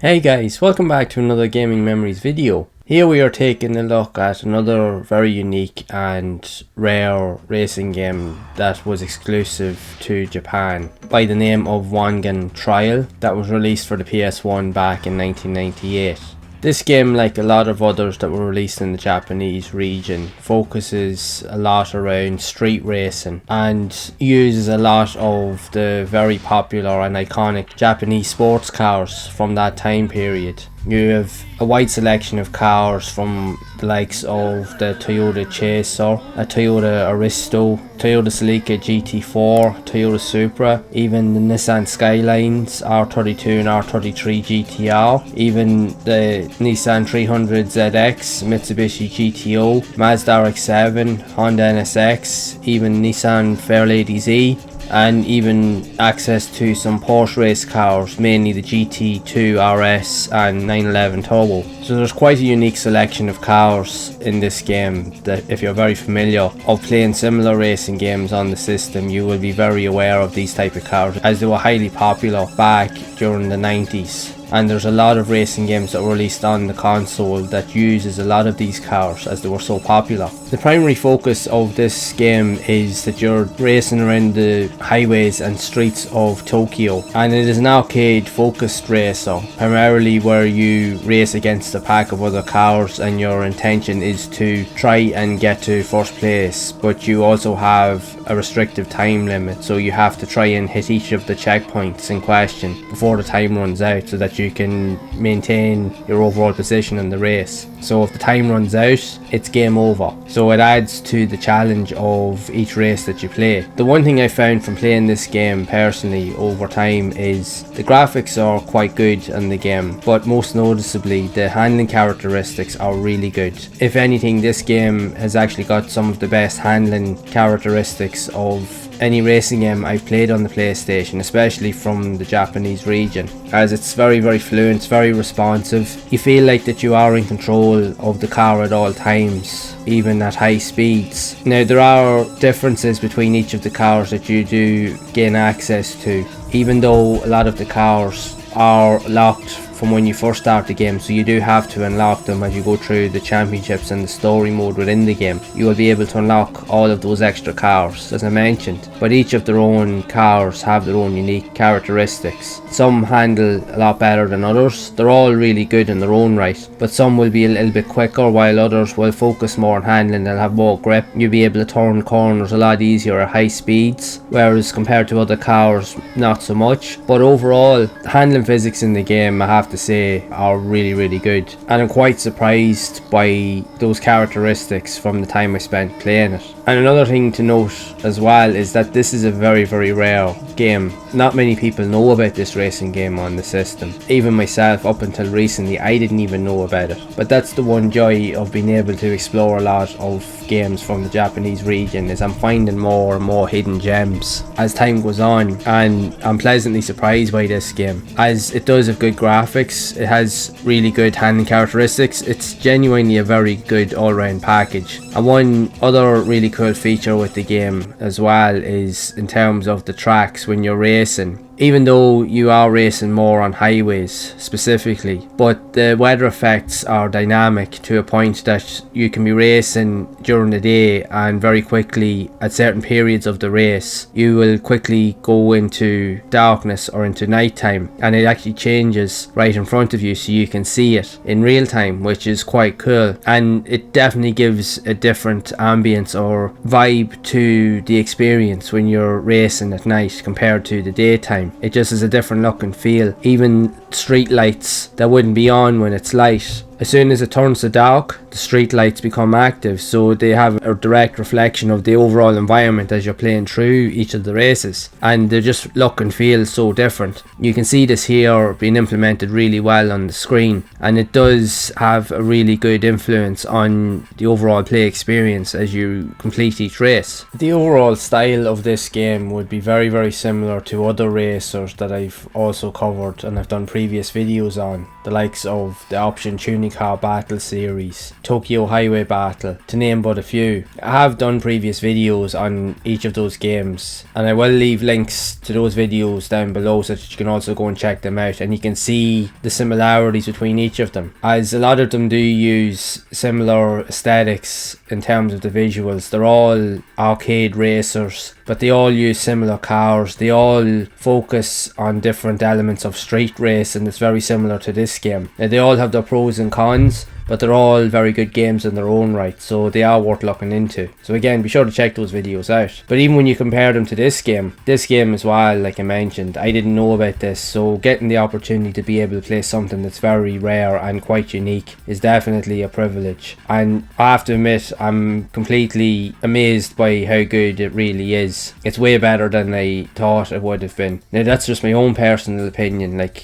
Hey guys, welcome back to another Gaming Memories video. Here we are taking a look at another very unique and rare racing game that was exclusive to Japan by the name of Wangan Trial that was released for the PS1 back in 1998. This game, like a lot of others that were released in the Japanese region, focuses a lot around street racing and uses a lot of the very popular and iconic Japanese sports cars from that time period. You have a wide selection of cars from the likes of the Toyota Chaser, a Toyota Aristo, Toyota Celica GT4, Toyota Supra, even the Nissan Skylines R32 and R33 GTR, even the Nissan 300 ZX, Mitsubishi GTO, Mazda RX-7, Honda NSX, even Nissan Fairlady Z, and even access to some Porsche race cars, mainly the GT2 RS and 911 Turbo. So there's quite a unique selection of cars in this game that, if you're very familiar of playing similar racing games on the system, you will be very aware of these type of cars, as they were highly popular back during the 90s. And there's a lot of racing games that were released on the console that uses a lot of these cars as they were so popular. The primary focus of this game is that you're racing around the highways and streets of Tokyo, and it is an arcade focused racer, primarily where you race against a pack of other cars and your intention is to try and get to first place, but you also have a restrictive time limit, so you have to try and hit each of the checkpoints in question before the time runs out so that you can maintain your overall position in the race. So if the time runs out, it's game over. So it adds to the challenge of each race that you play. The one thing I found from playing this game personally over time is the graphics are quite good in the game, but most noticeably the handling characteristics are really good. If anything, this game has actually got some of the best handling characteristics of any racing game I've played on the PlayStation, especially from the Japanese region, as it's very fluent, it's very responsive. You feel like that you are in control of the car at all times, even at high speeds. Now there are differences between each of the cars that you do gain access to, even though a lot of the cars are locked from when you first start the game, so you do have to unlock them as you go through the championships and the story mode within the game. You will be able to unlock all of those extra cars, as I mentioned, but each of their own cars have their own unique characteristics. Some handle a lot better than others. They're all really good in their own right, but some will be a little bit quicker while others will focus more on handling. They'll have more grip. You'll be able to turn corners a lot easier at high speeds, whereas compared to other cars, not so much. But overall, the handling physics in the game, I have to say, are really good, and I'm quite surprised by those characteristics from the time I spent playing it. And another thing to note as well is that this is a very rare game. Not many people know about this racing game on the system. Even myself, up until recently, I didn't even know about it. But that's the one joy of being able to explore a lot of games from the Japanese region, is I'm finding more and more hidden gems as time goes on, and I'm pleasantly surprised by this game, as it does have good graphics, it has really good handling characteristics, it's genuinely a very good all-round package. And one other really cool feature with the game as well is in terms of the tracks when you're racing. Even though you are racing more on highways specifically, but the weather effects are dynamic to a point that you can be racing during the day, and very quickly at certain periods of the race you will quickly go into darkness or into nighttime, and it actually changes right in front of you so you can see it in real time, which is quite cool. And it definitely gives a different ambience or vibe to the experience when you're racing at night compared to the daytime. It just has a different look and feel. Even street lights that wouldn't be on when it's light, as soon as it turns to dark, the street lights become active, so they have a direct reflection of the overall environment as you're playing through each of the races, and they just look and feel so different. You can see this here being implemented really well on the screen, and it does have a really good influence on the overall play experience as you complete each race. The overall style of this game would be very similar to other racers that I've also covered and I've done previous videos on, the likes of the option tuning Unicar Battle series, Tokyo Highway Battle, to name but a few. I have done previous videos on each of those games, and I will leave links to those videos down below so that you can also go and check them out, and you can see the similarities between each of them, as a lot of them do use similar aesthetics in terms of the visuals. They're all arcade racers, but they all use similar cars. They all focus on different elements of street racing that's very similar to this game. Now, they all have their pros and cons, but they're all very good games in their own right, so they are worth looking into. So again, be sure to check those videos out. But even when you compare them to this game as well, like I mentioned, I didn't know about this, so getting the opportunity to be able to play something that's very rare and quite unique is definitely a privilege. And I have to admit, I'm completely amazed by how good it really is. It's way better than I thought it would have been. Now, that's just my own personal opinion, like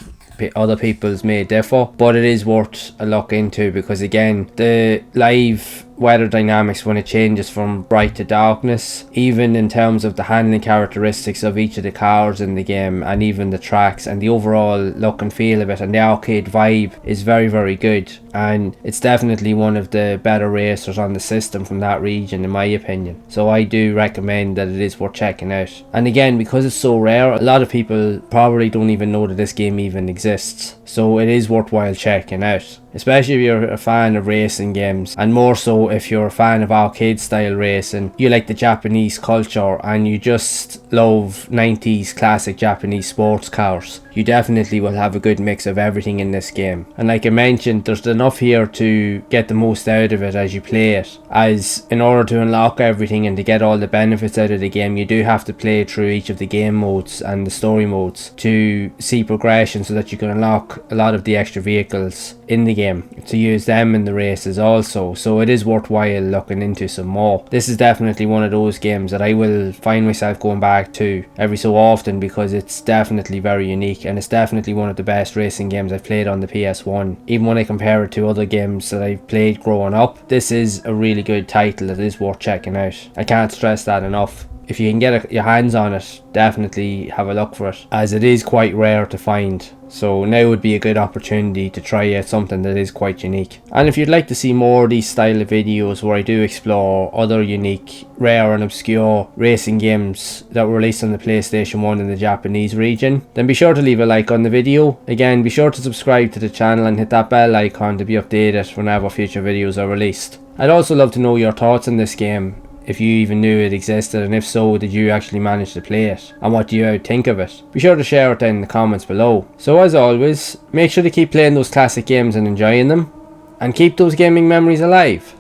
other people's may differ, but it is worth a look into, because again, the live weather dynamics when it changes from bright to darkness, even in terms of the handling characteristics of each of the cars in the game, and even the tracks and the overall look and feel of it, and the arcade vibe is very, very good. And it's definitely one of the better racers on the system from that region, in my opinion. So I do recommend that it is worth checking out. And again, because it's so rare, a lot of people probably don't even know that this game even exists. So it is worthwhile checking out, especially if you're a fan of racing games, and more so if you're a fan of arcade style racing, you like the Japanese culture, and you just love 90s classic Japanese sports cars. You definitely will have a good mix of everything in this game. And like I mentioned, there's enough here to get the most out of it as you play it, as in order to unlock everything and to get all the benefits out of the game, you do have to play through each of the game modes and the story modes to see progression, so that you can unlock a lot of the extra vehicles in the game to use them in the races also. So it is worthwhile looking into some more. This is definitely one of those games that I will find myself going back to every so often, because it's definitely very unique, and it's definitely one of the best racing games I've played on the PS1. Even when I compare it to other games that I've played growing up, this is a really good title that is worth checking out. I can't stress that enough. If you can get your hands on it, definitely have a look for it, as it is quite rare to find. So now would be a good opportunity to try out something that is quite unique. And if you'd like to see more of these style of videos where I do explore other unique, rare and obscure racing games that were released on the PlayStation 1 in the Japanese region, then be sure to leave a like on the video. Again, be sure to subscribe to the channel and hit that bell icon to be updated whenever future videos are released. I'd also love to know your thoughts on this game, if you even knew it existed, and if so, did you actually manage to play it, and what do you think of it? Be sure to share it down in the comments below. So as always, make sure to keep playing those classic games and enjoying them, and keep those gaming memories alive.